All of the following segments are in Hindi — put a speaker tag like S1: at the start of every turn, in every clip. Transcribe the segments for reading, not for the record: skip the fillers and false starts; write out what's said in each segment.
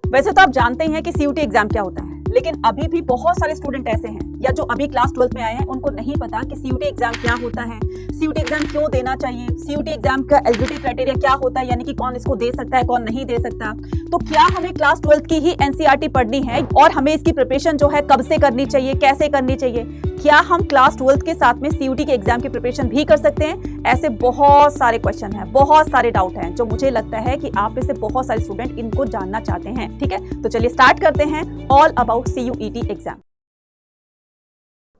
S1: वैसे तो आप जानते ही हैं कि सीयूटी एग्जाम क्या होता है, लेकिन अभी भी बहुत सारे स्टूडेंट ऐसे हैं या जो अभी क्लास 12th में आए हैं उनको नहीं पता कि सीयूटी एग्जाम क्या होता है, सीयूटी एग्जाम क्यों देना चाहिए, सीयूटी एग्जाम का एलिजिबिलिटी क्राइटेरिया क्या होता है, यानी कि कौन इसको दे सकता है कौन नहीं दे सकता। तो क्या हमें क्लास 12th की ही एनसीईआरटी पढ़नी है और हमें इसकी प्रिपरेशन जो है कब से करनी चाहिए, कैसे करनी चाहिए? क्या हम क्लास 12th के साथ में सीयूटी के एग्जाम की प्रिपरेशन भी कर सकते हैं? ऐसे बहुत सारे क्वेश्चन हैं, बहुत सारे डाउट हैं जो मुझे लगता है कि आप में से बहुत सारे स्टूडेंट इनको जानना चाहते हैं। ठीक है, तो चलिए स्टार्ट करते हैं all about CUET exam.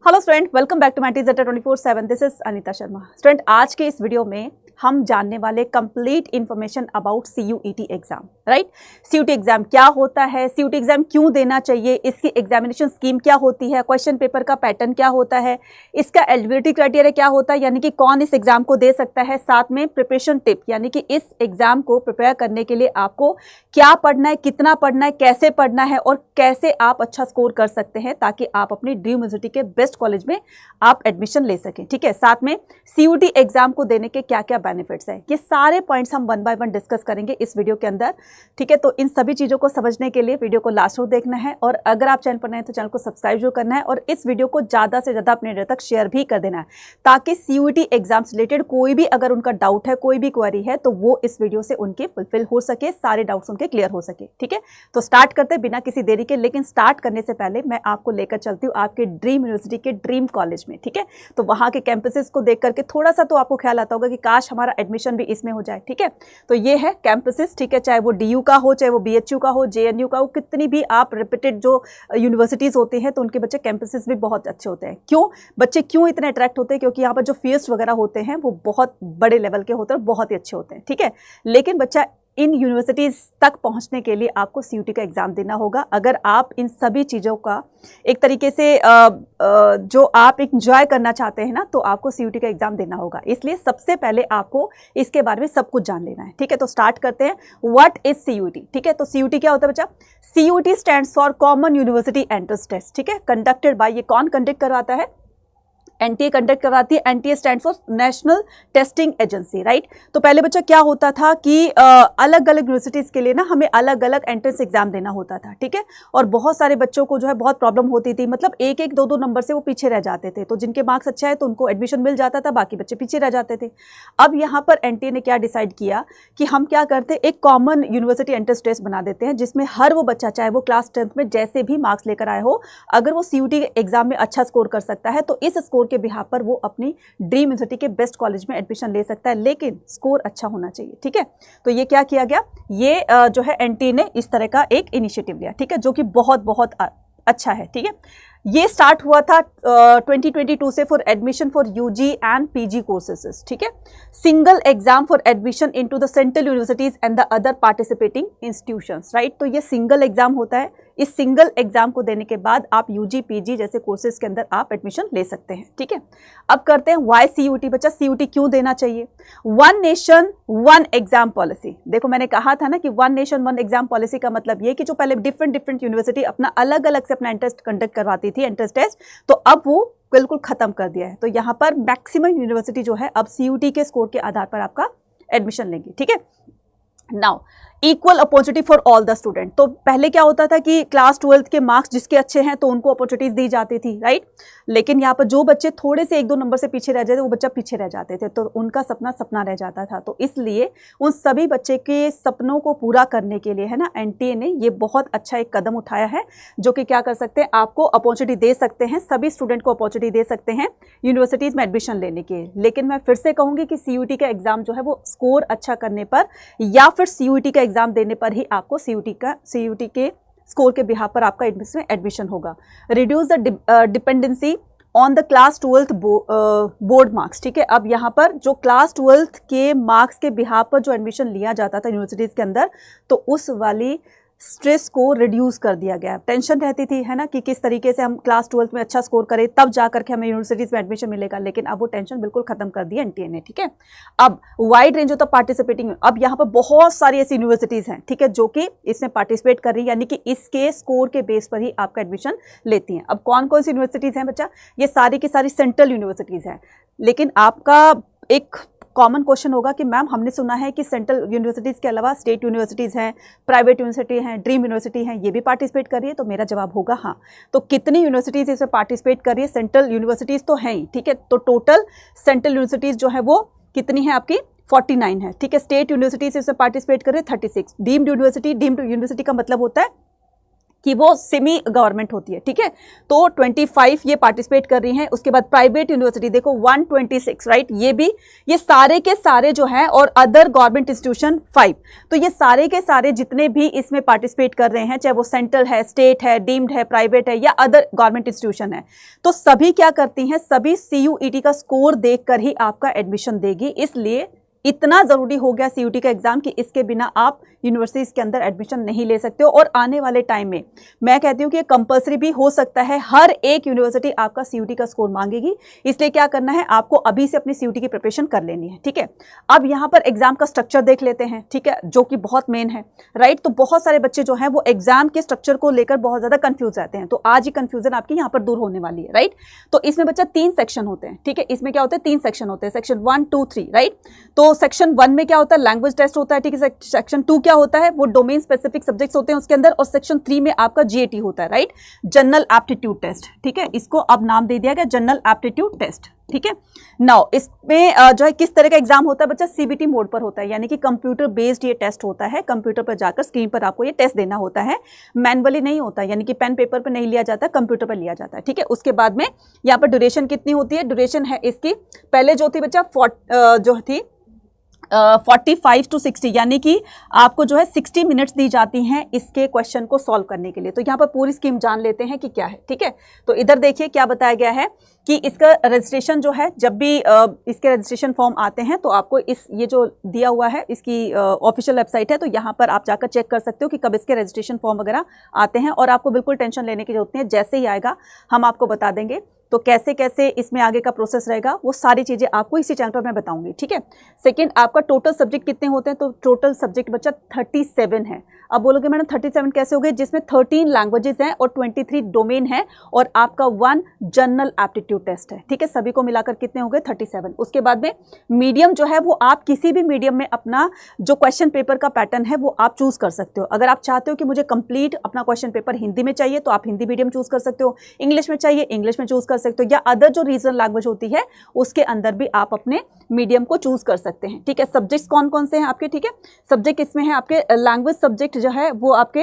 S1: Hello student, welcome back to my teacher 24/7। This is Anita Sharma. Student, आज के इस वीडियो में हम जानने वाले complete information about CUET exam. Right, CUET exam क्या होता है, सीयूटी एग्जाम क्यों देना चाहिए, इसकी एग्जामिनेशन स्कीम क्या होती है, क्वेश्चन पेपर का पैटर्न क्या होता है, इसका एलिजिबिलिटी क्राइटेरिया क्या होता है, यानी कि कौन इस एग्जाम को दे सकता है, साथ में प्रिपरेशन टिप यानी कि इस एग्जाम को प्रिपेयर करने के लिए आपको क्या पढ़ना है, कितना पढ़ना है, कैसे पढ़ना है और कैसे आप अच्छा स्कोर कर सकते हैं ताकि आप अपनी ड्रीम यूनिवर्सिटी के बेस्ट कॉलेज में आप एडमिशन ले सकें। ठीक है, साथ में सीयूटी एग्जाम को देने के क्या क्या बेनिफिट्स है, ये सारे पॉइंट्स हम वन बाय वन डिस्कस करेंगे इस वीडियो के अंदर। ठीक है, तो इन सभी चीजों को समझने के लिए वीडियो को लास्ट तक देखना है और अगर आप चैनल पर नए हैं तो चैनल को सब्सक्राइब जो करना है और इस वीडियो को ज्यादा से ज्यादा अपने तक शेयर भी कर देना है ताकि सीयूटी एग्जाम से रिलेटेड कोई भी अगर उनका डाउट है, कोई भी क्वेरी है तो वो इस वीडियो से उनके फुलफिल हो सके, सारे डाउट्स उनके क्लियर हो सके। ठीक है, तो स्टार्ट करते हैं बिना किसी देरी के। लेकिन स्टार्ट करने से पहले मैं आपको लेकर चलती हूँ आपके ड्रीम यूनिवर्सिटी के ड्रीम कॉलेज में। ठीक है, तो वहां के कैंपसेस को देख करके थोड़ा सा तो आपको ख्याल आता होगा कि काश हमारा एडमिशन भी इसमें हो जाए। ठीक है, तो ये है कैंपसेस। ठीक है, चाहे वो डीयू का हो, चाहे वो बीएचयू का हो, जेएनयू का हो, कितनी भी आप रिपीटेड जो यूनिवर्सिटीज होती हैं तो उनके बच्चे कैंपसेस भी बहुत अच्छे होते हैं। क्यों बच्चे क्यों इतने अट्रैक्ट होते हैं? क्योंकि यहाँ पर जो फीस वगैरह होते हैं वो बहुत बड़े लेवल के होते हैं, बहुत ही अच्छे होते हैं। ठीक है, लेकिन बच्चा इन यूनिवर्सिटीज तक पहुंचने के लिए आपको सीयूटी का एग्जाम देना होगा। अगर आप इन सभी चीज़ों का एक तरीके से जो आप एंजॉय करना चाहते हैं ना, तो आपको सीयूटी का एग्जाम देना होगा। इसलिए सबसे पहले आपको इसके बारे में सब कुछ जान लेना है। ठीक है, तो स्टार्ट करते हैं। What is CUET? ठीक है, तो सीयूटी क्या होता है बच्चा? CUET stands for common university entrance test. ठीक है, कंडक्टेड बाय, ये कौन कंडक्ट करवाता है? एनटीए कंडक्ट करवाती है। NTA stand for national testing agency. Right, तो पहले बच्चा क्या होता था कि अलग अलग यूनिवर्सिटीज के लिए ना हमें अलग अलग एंट्रेंस एग्जाम देना होता था। ठीक है, और बहुत सारे बच्चों को जो है बहुत प्रॉब्लम होती थी, मतलब एक एक दो दो नंबर से वो पीछे रह जाते थे। तो जिनके मार्क्स अच्छा है तो उनको एडमिशन मिल जाता था, बाकी बच्चे पीछे रह जाते थे। अब यहाँ पर एनटीए ने क्या डिसाइड किया कि हम क्या करते हैं, एक कॉमन यूनिवर्सिटी एंट्रेंस टेस्ट बना देते हैं जिसमें हर वो बच्चा चाहे वो क्लास 10th में जैसे भी मार्क्स लेकर आए हो, अगर वो सीयूटी एग्जाम में अच्छा स्कोर कर सकता है तो इस स्कोर के बिहाफ पर वो अपनी ड्रीम यूनिवर्सिटी के बेस्ट कॉलेज में एडमिशन ले सकता है, लेकिन स्कोर अच्छा होना चाहिए। ठीक है, तो ये क्या किया गया, ये जो है एनटीए ने इस तरह का एक इनिशिएटिव लिया। ठीक है, जो कि बहुत बहुत अच्छा है। ठीक है, ये स्टार्ट हुआ था 2022 से for admission for UG and PG courses. ठीक है, single exam for admission into the central universities and the other participating institutions. Right, तो ये सिंगल एग्जाम होता है। इस सिंगल एग्जाम को देने के बाद आप यूजी पीजी जैसे कोर्सेज के अंदर आप एडमिशन ले सकते हैं। ठीक है, अब करते हैं व्हाई सीयूटी। बच्चा सीयूटी क्यों देना चाहिए? One nation one exam policy. देखो मैंने कहा था ना कि one nation one exam policy का मतलब ये कि जो पहले डिफरेंट यूनिवर्सिटी अपना अलग अलग से अपना एंट्रेंस कंडक्ट करवाती थी, एंट्रेंस टेस्ट, तो अब वो बिल्कुल खत्म कर दिया है। तो यहाँ पर मैक्सिमम यूनिवर्सिटी जो है अब सीयूटी के स्कोर के आधार पर आपका एडमिशन लेंगे। ठीक है, now equal opportunity for all the student. तो पहले क्या होता था कि क्लास 12th के मार्क्स जिसके अच्छे हैं तो उनको अपॉर्चुनिटीज दी जाती थी। राइट, लेकिन यहाँ पर जो बच्चे थोड़े से एक दो नंबर से पीछे रह जाते वो बच्चा पीछे रह जाते थे, तो उनका सपना सपना रह जाता था। तो इसलिए उन सभी बच्चे के सपनों को पूरा करने के लिए है ना, एनटीए ने ये बहुत अच्छा एक कदम उठाया है जो कि क्या कर सकते हैं, आपको अपॉर्चुनिटी दे सकते हैं, सभी स्टूडेंट को अपॉर्चुनिटी दे सकते हैं यूनिवर्सिटीज में एडमिशन लेने के। लेकिन मैं फिर से कहूँगी कि सीयूटी का एग्जाम जो है वो स्कोर अच्छा करने पर या फिर सीयूटी का एग्जाम देने पर ही आपको सीयूटी के स्कोर के बिहाफ पर आपका एडमिशन होगा। Reduce the dependency on the class 12th board marks. ठीक है, अब यहाँ पर जो क्लास 12th के मार्क्स के बिहाफ पर जो एडमिशन लिया जाता था यूनिवर्सिटीज़ के अंदर, तो उस वाली स्ट्रेस को रिड्यूस कर दिया गया। टेंशन रहती थी है ना कि किस तरीके से हम क्लास 12th में अच्छा स्कोर करें तब जा करके हमें यूनिवर्सिटीज़ में एडमिशन मिलेगा, लेकिन अब वो टेंशन बिल्कुल खत्म कर दी एनटीए ने। ठीक है, अब wide range of the participating, अब यहाँ पर बहुत सारी ऐसी यूनिवर्सिटीज़ हैं, ठीक है, जो कि इसमें पार्टिसिपेट कर रही है, यानी कि इसके स्कोर के बेस पर ही आपका एडमिशन लेती हैं। अब कौन कौन सी यूनिवर्सिटीज़ हैं बच्चा? ये सारी की सारी सेंट्रल यूनिवर्सिटीज़ हैं, लेकिन आपका एक कॉमन क्वेश्चन होगा कि मैम हमने सुना है कि सेंट्रल यूनिवर्सिटीज़ के अलावा स्टेट यूनिवर्सिटीज़ हैं, प्राइवेट यूनिवर्सिटी हैं, ड्रीम यूनिवर्सिटी हैं, ये भी पार्टिसिपेट कर रही है, तो मेरा जवाब होगा हाँ। तो कितनी यूनिवर्सिटीज़ इसमें पार्टिसिपेट कर रही है? सेंट्रल यूनिवर्सिटीज़ तो हैं ही, ठीक है। तो टोटल सेंट्रल यूनिवर्सिटीज़ जो है वो कितनी है आपकी? 49 है, ठीक है। स्टेट यूनिवर्सिटीज़ इसमें पार्टिसिपेट कर रही है 36। डीम्ड यूनिवर्सिटी का मतलब होता है कि वो सेमी गवर्नमेंट होती है, ठीक है। तो 25 ये पार्टिसिपेट कर रही हैं। उसके बाद प्राइवेट यूनिवर्सिटी देखो 126, राइट। ये सारे के सारे जो है, और अदर गवर्नमेंट इंस्टीट्यूशन 5। तो ये सारे के सारे जितने भी इसमें पार्टिसिपेट कर रहे हैं, चाहे वो सेंट्रल है, स्टेट है, डीम्ड है, प्राइवेट है या अदर गवर्नमेंट इंस्टीट्यूशन है, तो सभी क्या करती हैं? सभी CUET का स्कोर देखकर ही आपका एडमिशन देगी। इसलिए इतना जरूरी हो गया CUET का एग्जाम कि इसके बिना आप यूनिवर्सिटीज के अंदर एडमिशन नहीं ले सकते हो। और आने वाले टाइम में मैं कहती हूँ कि कंपलसरी भी हो सकता है, हर एक यूनिवर्सिटी आपका CUET का स्कोर मांगेगी। इसलिए क्या करना है, आपको अभी से अपनी CUET की प्रिपरेशन कर लेनी है, ठीक है। अब यहाँ पर एग्जाम का स्ट्रक्चर देख लेते हैं, ठीक है, जो कि बहुत मेन है, राइट। तो बहुत सारे बच्चे जो हैं वो एग्जाम के स्ट्रक्चर को लेकर बहुत ज्यादा कंफ्यूज रहते हैं, तो आज ही कंफ्यूजन आपकी यहाँ पर दूर होने वाली है, राइट। तो इसमें बच्चा 3 सेक्शन होते हैं, ठीक है। इसमें क्या होते हैं? 3 सेक्शन होते हैं, सेक्शन 1, 2, 3, राइट। तो सेक्शन 1 में क्या होता है? लैंग्वेज टेस्ट होता है, ठीक है। सेक्शन 2 क्या होता है? वो डोमेन स्पेसिफिक सब्जेक्ट्स होते हैं उसके अंदर। और सेक्शन 3 में आपका GAT होता है, राइट, जनरल एप्टीट्यूड टेस्ट, ठीक है। इसको अब नाम दे दिया गया जनरल एप्टीट्यूड टेस्ट, ठीक है। नाउ इसमें जो है किस तरह का एग्जाम होता है बच्चा? CBT मोड पर होता है, यानी कि कंप्यूटर बेस्ड ये टेस्ट होता है। कंप्यूटर पर जाकर स्क्रीन पर आपको ये टेस्ट देना होता है, मैनुअली नहीं होता, यानी कि पेन पेपर पर नहीं लिया जाता, कंप्यूटर पर लिया जाता है, ठीक है। उसके बाद में यहाँ पर ड्यूरेशन कितनी होती है? ड्यूरेशन है इसकी, पहले जो थी बच्चा जो थी 45 to 60, यानी कि आपको जो है 60 मिनट्स दी जाती हैं इसके क्वेश्चन को सॉल्व करने के लिए। तो यहाँ पर पूरी स्कीम जान लेते हैं कि क्या है, ठीक है। तो इधर देखिए क्या बताया गया है कि इसका रजिस्ट्रेशन जो है, जब भी इसके रजिस्ट्रेशन फॉर्म आते हैं तो आपको ये जो दिया हुआ है इसकी ऑफिशियल वेबसाइट है, तो यहाँ पर आप जाकर चेक कर सकते हो कि कब इसके रजिस्ट्रेशन फॉर्म वगैरह आते हैं। और आपको बिल्कुल टेंशन लेने की जरूरत नहीं है, जैसे ही आएगा हम आपको बता देंगे। तो कैसे कैसे इसमें आगे का प्रोसेस रहेगा वो सारी चीज़ें आपको इसी चैनल पर मैं बताऊंगी, ठीक है। सेकंड, आपका टोटल सब्जेक्ट कितने होते हैं? तो टोटल सब्जेक्ट बच्चा 37 है। अब बोलोगे मैडम 37 कैसे हो गए? जिसमें 13 लैंग्वेजेस हैं और 23 डोमेन है और आपका 1 जनरल एप्टीट्यूड टेस्ट है, ठीक है। सभी को मिलाकर कितने हो गए? 37। उसके बाद में मीडियम जो है वो आप किसी भी मीडियम में अपना जो क्वेश्चन पेपर का पैटर्न है वो आप चूज कर सकते हो। अगर आप चाहते हो कि मुझे कंप्लीट अपना क्वेश्चन पेपर हिंदी में चाहिए तो आप हिंदी मीडियम चूज कर सकते हो, इंग्लिश में चाहिए इंग्लिश में चूज कर सकते हो, या अदर जो रीजनल लैंग्वेज होती है उसके अंदर भी आप अपने मीडियम को चूज कर सकते हैं, ठीक है। सब्जेक्ट्स कौन कौन से हैं आपके? ठीक है, सब्जेक्ट इसमें है आपके लैंग्वेज सब्जेक्ट जो है वो आपके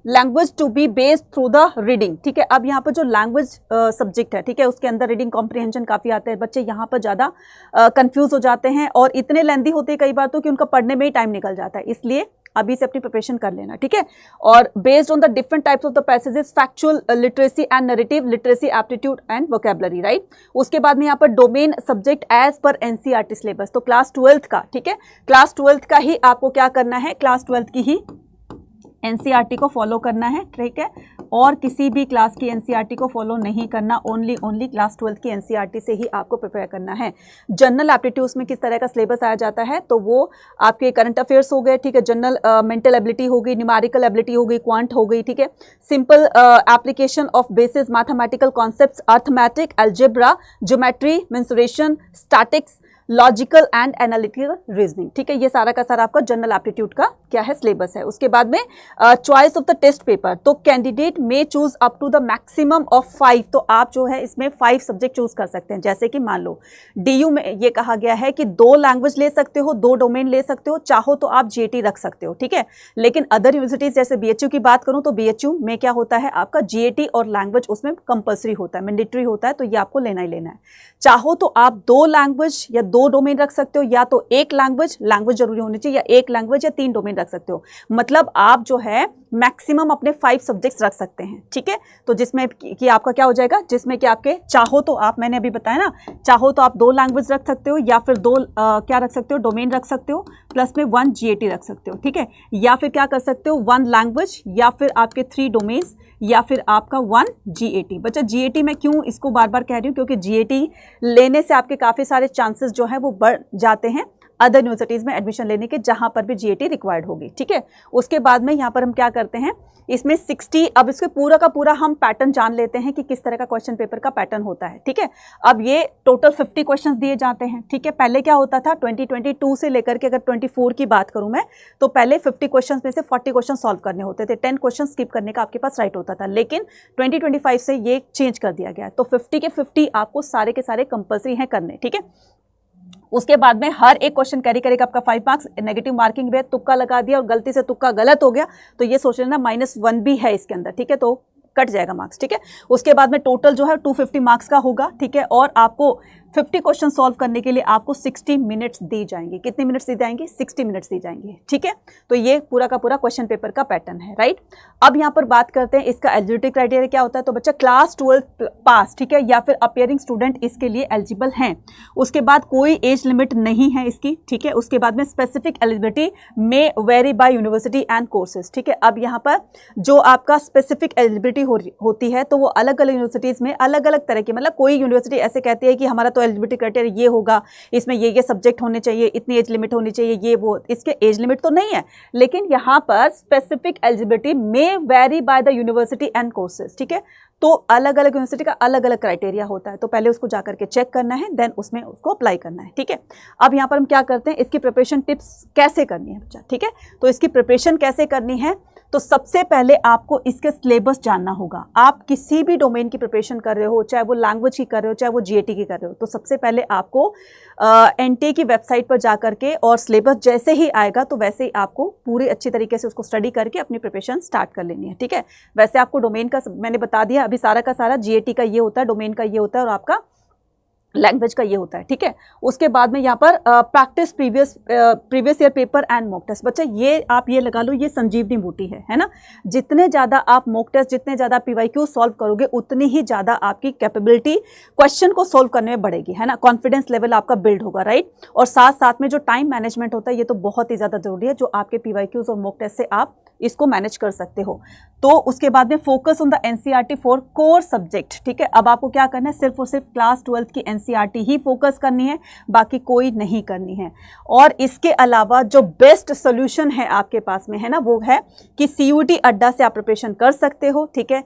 S1: language to be based through the reading, ठीक है। अब यहाँ पर जो लैंग्वेज सब्जेक्ट है, ठीक है, उसके अंदर रीडिंग कॉम्प्रिहेंशन काफी आते हैं, बच्चे यहाँ पर ज्यादा कंफ्यूज हो जाते हैं और इतने लेंदी होते हैं कई बार तो कि उनका पढ़ने में ही टाइम निकल जाता है। इसलिए अभी से अपनी प्रिपरेशन कर लेना, ठीक है। और based on the different types of the passages, factual literacy and narrative literacy, aptitude and vocabulary, right. उसके बाद में यहाँ पर domain subject as per NCERT syllabus, तो क्लास 12th का, ठीक है, क्लास 12th का ही आपको क्या करना है? क्लास 12th की ही NCERT को फॉलो करना है, ठीक है। और किसी भी क्लास की NCERT को फॉलो नहीं करना, ओनली क्लास 12th की NCERT से ही आपको प्रिपेयर करना है। जनरल एप्टीट्यूड्स में किस तरह का सिलेबस आया जाता है? तो वो आपके करंट अफेयर्स हो गए, ठीक है, जनरल मेंटल एबिलिटी हो गई, न्यूमेरिकल एबिलिटी हो गई, क्वांट हो गई, ठीक है, simple application of basis mathematical concepts, arithmetic, algebra, geometry, mensuration, statics, logical and analytical reasoning, ठीक है। ये सारा का सारा आपका जनरल एप्टीट्यूड का क्या है? सिलेबस है। उसके बाद में choice of the test paper, तो candidate may choose up to the maximum of 5, तो आप जो है इसमें 5 सब्जेक्ट चूज कर सकते हैं। जैसे कि मान लो DU में ये कहा गया है कि 2 लैंग्वेज ले सकते हो, 2 डोमेन ले सकते हो, चाहो तो आप GAT रख सकते हो, ठीक है। लेकिन अदर यूनिवर्सिटीज जैसे BHU की बात करूं तो BHU में क्या होता है? आपका GAT और लैंग्वेज उसमें कंपल्सरी होता है, मैंडेटरी होता है, तो ये आपको लेना ही लेना है। चाहो तो आप 2 लैंग्वेज या 2 डोमेन रख सकते हो, या तो एक लैंग्वेज जरूरी होनी चाहिए, या एक लैंग्वेज या 3 डोमेन रख सकते हो। मतलब आप जो है मैक्सिमम अपने 5 सब्जेक्ट्स रख सकते हैं, ठीक है। तो जिसमें कि आपका क्या हो जाएगा? जिसमें कि आपके चाहो तो आप, मैंने अभी बताया ना, चाहो तो आप 2 लैंग्वेज रख सकते हो, या फिर 2 क्या रख सकते हो? डोमेन रख सकते हो, प्लस में 1 GAT रख सकते हो, ठीक है। या फिर क्या कर सकते हो? 1 लैंग्वेज, या फिर आपके 3 डोमेन्स, या फिर आपका 1 GAT। बच्चा GAT मैं क्यों इसको बार बार कह रही हूँ? क्योंकि GAT लेने से आपके काफ़ी सारे चांसेस जो है वो बढ़ जाते हैं अदर यूनिवर्सिटीज़ में एडमिशन लेने के जहाँ पर भी GAT रिक्वायर्ड होगी, ठीक है। उसके बाद में यहाँ पर हम क्या करते हैं, इसमें 60, अब इसके पूरा का पूरा हम पैटर्न जान लेते हैं कि किस तरह का क्वेश्चन पेपर का पैटर्न होता है, ठीक है। अब ये टोटल 50 क्वेश्चंस दिए जाते हैं, ठीक है। पहले क्या होता था 2022 से लेकर के अगर 24 की बात करूं मैं, तो पहले 50 क्वेश्चंस में से 40 क्वेश्चन सॉल्व करने होते थे, 10 क्वेश्चन स्किप करने का आपके पास राइट होता था। लेकिन 2025 से ये चेंज कर दिया गया है, तो 50 के 50 आपको सारे के सारे कंपल्सरी हैं करने, ठीक है। उसके बाद में हर एक क्वेश्चन कैरी करेगा आपका 5 मार्क्स, नेगेटिव मार्किंग भी है, तुक्का लगा दिया और गलती से तुक्का गलत हो गया तो ये सोच लेना -1 भी है इसके अंदर, ठीक है, तो कट जाएगा मार्क्स, ठीक है। उसके बाद में टोटल जो है 250 मार्क्स का होगा, ठीक है। और आपको 50 क्वेश्चन सॉल्व करने के लिए आपको 60 मिनट्स दी जाएंगे। कितने मिनट्स दी जाएंगे? 60 मिनट्स दी जाएंगे, ठीक है। तो ये पूरा का पूरा क्वेश्चन पेपर का पैटर्न है, राइट। अब यहाँ पर बात करते हैं इसका एलिजिबिलिटी क्राइटेरिया क्या होता है। तो बच्चा क्लास 12 पास, ठीक है, या फिर अपियरिंग स्टूडेंट इसके लिए एलिजिबल हैं। उसके बाद कोई एज लिमिट नहीं है इसकी, ठीक है। उसके बाद में specific eligibility may vary by university and courses, ठीक है। अब यहाँ पर जो आपका स्पेसिफिक एलिजिबिलिटी होती है तो वो अलग अलग यूनिवर्सिटीज़ में अलग अलग तरह की, मतलब कोई यूनिवर्सिटी ऐसे कहती है कि हमारा एलिजिबिलिटी क्राइटेरिया ये होगा, इसमें ये सब्जेक्ट होने चाहिए, इतनी एज लिमिट होनी चाहिए, ये वो, इसके एज लिमिट तो नहीं है, लेकिन यहाँ पर specific eligibility may vary by the university and courses, ठीक है। तो अलग अलग यूनिवर्सिटी का अलग अलग क्राइटेरिया होता है, तो पहले उसको जाकर के चेक करना है, देन उसमें उसको अप्लाई करना है, ठीक है। अब यहाँ पर हम क्या करते हैं, इसकी प्रिपरेशन टिप्स कैसे करनी है बच्चा, ठीक है। तो इसकी प्रिपरेशन कैसे करनी है, तो सबसे पहले आपको इसके सिलेबस जानना होगा। आप किसी भी डोमेन की प्रिपरेशन कर रहे हो, चाहे वो लैंग्वेज की कर रहे हो, चाहे वो GAT की कर रहे हो, तो सबसे पहले आपको NTA की वेबसाइट पर जा करके और सिलेबस जैसे ही आएगा तो वैसे ही आपको पूरी अच्छी तरीके से उसको स्टडी करके अपनी प्रिपरेशन स्टार्ट कर लेनी है, ठीक है। वैसे आपको डोमेन का मैंने बता दिया अभी सारा का सारा, GAT का ये होता है, डोमेन का ये होता है और आपका लैंग्वेज का ये होता है, ठीक है। उसके बाद में यहाँ पर practice previous year paper and mock test. बच्चा ये आप ये लगा लो, ये संजीवनी बूटी है ना। जितने ज़्यादा आप मॉक टेस्ट, जितने ज़्यादा PYQ सॉल्व करोगे, उतनी ही ज़्यादा आपकी कैपेबिलिटी क्वेश्चन को सॉल्व करने में बढ़ेगी, है ना। कॉन्फिडेंस लेवल आपका बिल्ड होगा, राइट। और साथ साथ में जो टाइम मैनेजमेंट होता है ये तो बहुत ही ज़्यादा जरूरी है, जो आपके PYQs और मॉक टेस्ट से आप इसको मैनेज कर सकते हो। तो उसके बाद में focus on the NCERT for core subject, ठीक है। अब आपको क्या करना है, सिर्फ और सिर्फ क्लास 12 की NCERT ही फोकस करनी है, बाकी कोई नहीं करनी है। और इसके अलावा जो बेस्ट सोल्यूशन है आपके पास में, है ना, वो है कि CUET अड्डा से आप प्रिपरेशन कर सकते हो, ठीक है।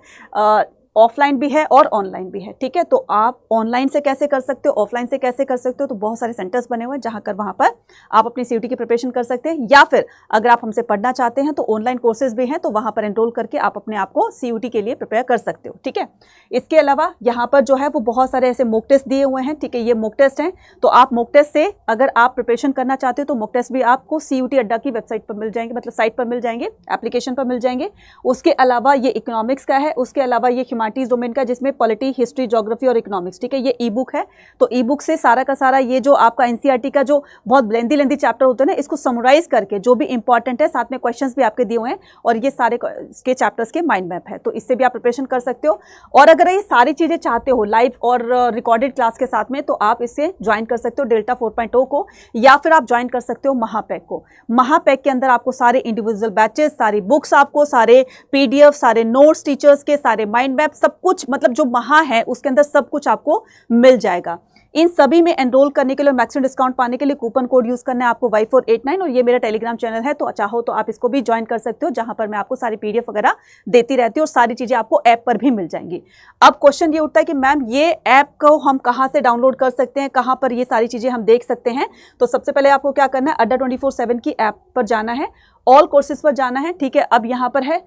S1: ऑफलाइन भी है और ऑनलाइन भी है, ठीक है। तो आप ऑनलाइन से कैसे कर सकते हो, ऑफलाइन से कैसे कर सकते हो, तो बहुत सारे सेंटर्स बने हुए हैं जहाँ कर वहाँ पर आप अपनी CUET की प्रिपरेशन कर सकते हैं। या फिर अगर आप हमसे पढ़ना चाहते हैं तो ऑनलाइन कोर्सेज भी हैं, तो वहाँ पर एनरोल करके आप अपने आप को CUET के लिए प्रिपेयर कर सकते हो, ठीक है। इसके अलावा यहाँ पर जो है वो बहुत सारे ऐसे मॉक टेस्ट दिए हुए हैं, ठीक है। ये मॉक टेस्ट हैं, तो आप मॉक टेस्ट से अगर आप प्रिपरेशन करना चाहते हो तो मॉक टेस्ट भी आपको CUET अड्डा की वेबसाइट पर मिल जाएंगे, मतलब साइट पर मिल जाएंगे, एप्लीकेशन पर मिल जाएंगे। उसके अलावा ये इकोनॉमिक्स का है, उसके अलावा ये ह्यूमैनिटीज डोमेन का, जिसमें पॉलिटी, हिस्ट्री, ज्योग्राफी और इकोनॉमिक्स, ठीक है। ये ई बुक है, तो ई बुक से सारा का सारा ये जो आपका NCERT का जो बहुत लेंदी चैप्टर होते हैं ना, इसको समराइज करके जो भी इंपॉर्टेंट है, साथ में क्वेश्चंस भी आपके दिए हुए हैं और ये सारे इसके चैप्टर्स के माइंड मैप है, तो इससे भी आप प्रिपरेशन कर सकते हो। और अगर ये सारी चीजें चाहते हो लाइव और रिकॉर्डेड क्लास के साथ में, तो आप इससे ज्वाइन कर सकते हो डेल्टा 4.0 को, या फिर आप ज्वाइन कर सकते हो महापैक को। महापैक के अंदर आपको सारे इंडिविजुअल बैचेस, सारी बुक्स, आपको सारे PDF, सारे नोट्स टीचर्स के, सारे माइंड मैप, सब कुछ, मतलब जो महा है उसके अंदर सब कुछ आपको मिल जाएगा। इन सभी में एनरोल करने के लिए, मैक्सिमम डिस्काउंट पाने के लिए कूपन कोड यूज करना है आपको Y489, और ये मेरा टेलीग्राम चैनल है, तो चाहो तो आप इसको भी ज्वाइन कर सकते हो, जहां पर मैं आपको सारी PDF वगैरह देती रहती हूँ और सारी चीजें आपको ऐप पर भी मिल जाएंगी। अब क्वेश्चन ये उठता है कि मैम ये ऐप को हम कहाँ से डाउनलोड कर सकते हैं, कहाँ पर ये सारी चीजें हम देख सकते हैं। तो सबसे पहले आपको क्या करना है, अड्डा 24/7 की ऐप पर जाना है, ऑल कोर्सेज पर जाना है, ठीक है। अब यहाँ पर है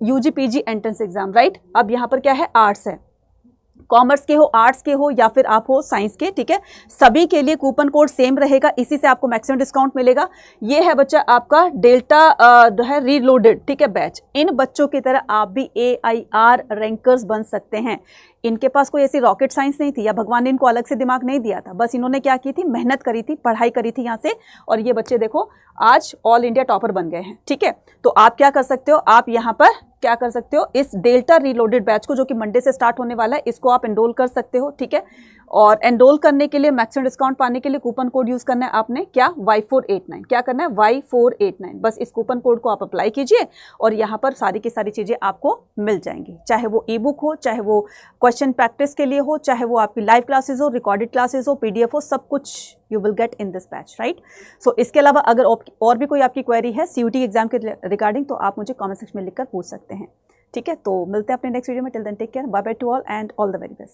S1: UG PG entrance exam, right. अब यहाँ पर क्या है, आर्ट्स है, कॉमर्स के हो, आर्ट्स के हो, या फिर आप हो साइंस के, ठीक है। सभी के लिए कूपन कोड सेम रहेगा, इसी से आपको मैक्सिमम डिस्काउंट मिलेगा। ये है बच्चा आपका डेल्टा जो है रीलोडेड, ठीक है, बैच। इन बच्चों की तरह आप भी AIR रैंकर्स बन सकते हैं। इनके पास कोई ऐसी रॉकेट साइंस नहीं थी, या भगवान ने इनको अलग से दिमाग नहीं दिया था, बस इन्होंने क्या की थी, मेहनत करी थी, पढ़ाई करी थी यहाँ से, और ये बच्चे देखो आज ऑल इंडिया टॉपर बन गए हैं, ठीक है। तो आप क्या कर सकते हो, आप यहाँ पर क्या कर सकते हो, इस डेल्टा रीलोडेड बैच को, जो कि मंडे से स्टार्ट होने वाला है, इसको आप एनरोल कर सकते हो, ठीक है। और एनरोल करने के लिए, मैक्सिमम डिस्काउंट पाने के लिए कूपन कोड यूज करना है आपने, क्या, Y489। क्या करना है, Y489। बस इस कूपन कोड को आप अप्लाई कीजिए और यहाँ पर सारी की सारी चीजें आपको मिल जाएंगी, चाहे वो ई बुक हो, चाहे वो क्वेश्चन प्रैक्टिस के लिए हो, चाहे वो आपकी लाइव क्लासेस हो, रिकॉर्डेड क्लासेस हो, पीडीएफ हो, सब कुछ you will get in this batch, right. So इसके अलावा अगर और भी कोई आपकी क्वेरी है सीयूटी एग्जाम के रिगार्डिंग, तो आप मुझे कमेंट सेक्शन में लिखकर पूछ सकते हैं, ठीक है। तो मिलते हैं अपने नेक्स्ट वीडियो में। Till then take care, bye bye to all and all the very best.